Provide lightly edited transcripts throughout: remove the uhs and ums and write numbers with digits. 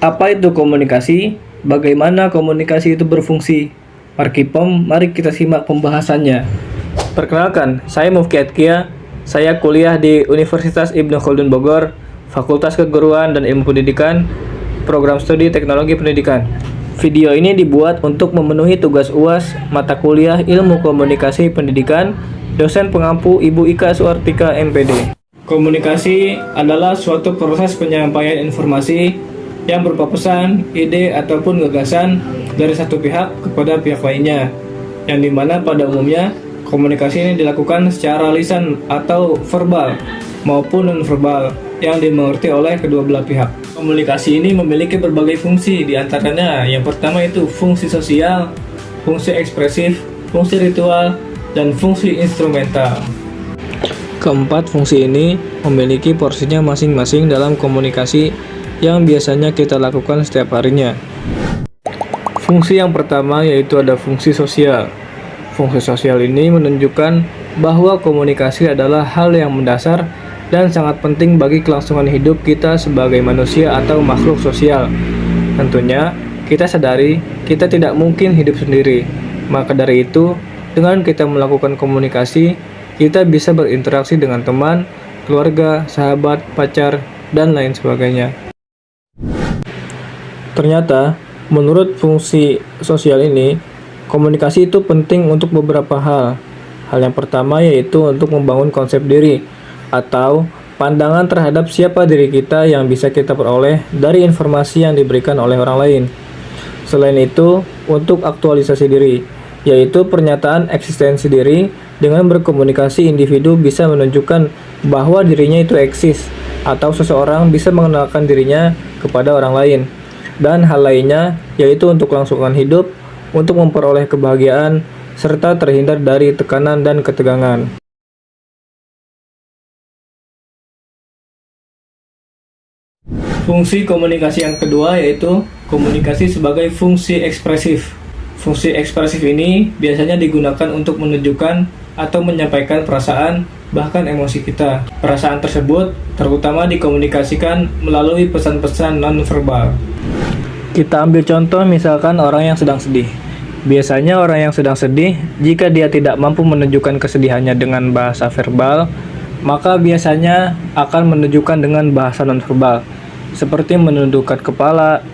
Apa itu komunikasi? Bagaimana komunikasi itu berfungsi? Markipom, mari kita simak pembahasannya. Perkenalkan, saya Mufki Atkia. Saya kuliah di Universitas Ibnu Khaldun Bogor, Fakultas Keguruan dan Ilmu Pendidikan, Program Studi Teknologi Pendidikan. Video ini dibuat untuk memenuhi tugas UAS mata kuliah Ilmu Komunikasi Pendidikan, dosen pengampu Ibu Ika Suartika MPD. Komunikasi adalah suatu proses penyampaian informasi yang berupa pesan, ide, ataupun gagasan dari satu pihak kepada pihak lainnya, yang dimana pada umumnya komunikasi ini dilakukan secara lisan atau verbal maupun non-verbal yang dimengerti oleh kedua belah pihak. Komunikasi ini memiliki berbagai fungsi, diantaranya yang pertama itu fungsi sosial, fungsi ekspresif, fungsi ritual, dan fungsi instrumental. Keempat fungsi ini memiliki porsinya masing-masing dalam komunikasi yang biasanya kita lakukan setiap harinya. Fungsi yang pertama yaitu ada fungsi sosial. Fungsi sosial ini menunjukkan bahwa komunikasi adalah hal yang mendasar dan sangat penting bagi kelangsungan hidup kita sebagai manusia atau makhluk sosial. Tentunya, kita sadari kita tidak mungkin hidup sendiri. Maka dari itu, dengan kita melakukan komunikasi, kita bisa berinteraksi dengan teman, keluarga, sahabat, pacar, dan lain sebagainya. Ternyata, menurut fungsi sosial ini, komunikasi itu penting untuk beberapa hal. Hal yang pertama yaitu untuk membangun konsep diri atau pandangan terhadap siapa diri kita yang bisa kita peroleh dari informasi yang diberikan oleh orang lain. Selain itu, untuk aktualisasi diri, yaitu pernyataan eksistensi diri. Dengan berkomunikasi, individu bisa menunjukkan bahwa dirinya itu eksis, atau seseorang bisa mengenalkan dirinya kepada orang lain. Dan hal lainnya yaitu untuk kelangsungan hidup, untuk memperoleh kebahagiaan, serta terhindar dari tekanan dan ketegangan. Fungsi komunikasi yang kedua yaitu komunikasi sebagai fungsi ekspresif. Fungsi ekspresif ini biasanya digunakan untuk menunjukkan atau menyampaikan perasaan, bahkan emosi kita. Perasaan tersebut terutama dikomunikasikan melalui pesan-pesan non-verbal. Kita ambil contoh misalkan orang yang sedang sedih. Biasanya orang yang sedang sedih, jika dia tidak mampu menunjukkan kesedihannya dengan bahasa verbal, maka biasanya akan menunjukkan dengan bahasa non-verbal, seperti menundukkan kepala,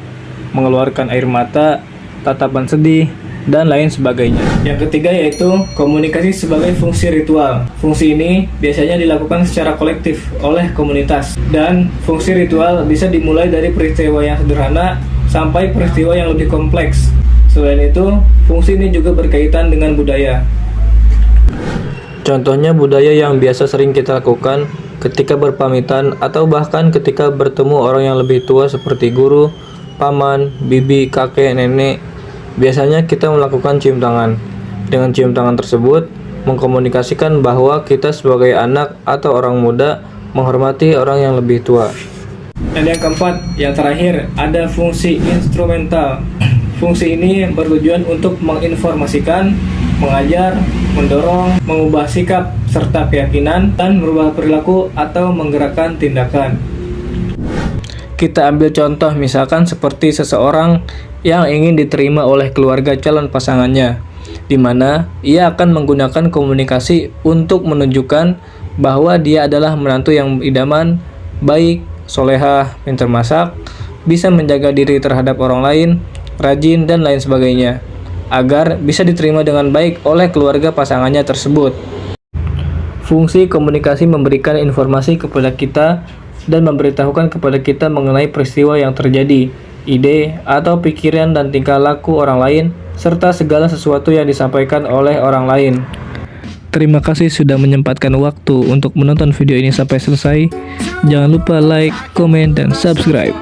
mengeluarkan air mata, tatapan sedih, dan lain sebagainya. Yang ketiga yaitu komunikasi sebagai fungsi ritual. Fungsi ini biasanya dilakukan secara kolektif oleh komunitas, dan fungsi ritual bisa dimulai dari peristiwa yang sederhana sampai peristiwa yang lebih kompleks. Selain itu, fungsi ini juga berkaitan dengan budaya. Contohnya budaya yang biasa sering kita lakukan ketika berpamitan atau bahkan ketika bertemu orang yang lebih tua seperti guru, paman, bibi, kakek, nenek. Biasanya kita melakukan cium tangan. Dengan cium tangan tersebut, mengkomunikasikan bahwa kita sebagai anak atau orang muda menghormati orang yang lebih tua. Dan yang keempat, yang terakhir, ada fungsi instrumental. Fungsi ini bertujuan untuk menginformasikan, mengajar, mendorong, mengubah sikap serta keyakinan, dan merubah perilaku atau menggerakkan tindakan. Kita ambil contoh misalkan seperti seseorang yang ingin diterima oleh keluarga calon pasangannya, di mana ia akan menggunakan komunikasi untuk menunjukkan bahwa dia adalah menantu yang idaman, baik, solehah, pintar masak, bisa menjaga diri terhadap orang lain, rajin, dan lain sebagainya, agar bisa diterima dengan baik oleh keluarga pasangannya tersebut. Fungsi komunikasi memberikan informasi kepada kita dan memberitahukan kepada kita mengenai peristiwa yang terjadi, ide atau pikiran dan tingkah laku orang lain, serta segala sesuatu yang disampaikan oleh orang lain. Terima kasih sudah menyempatkan waktu untuk menonton video ini sampai selesai. Jangan lupa like, komen, dan subscribe.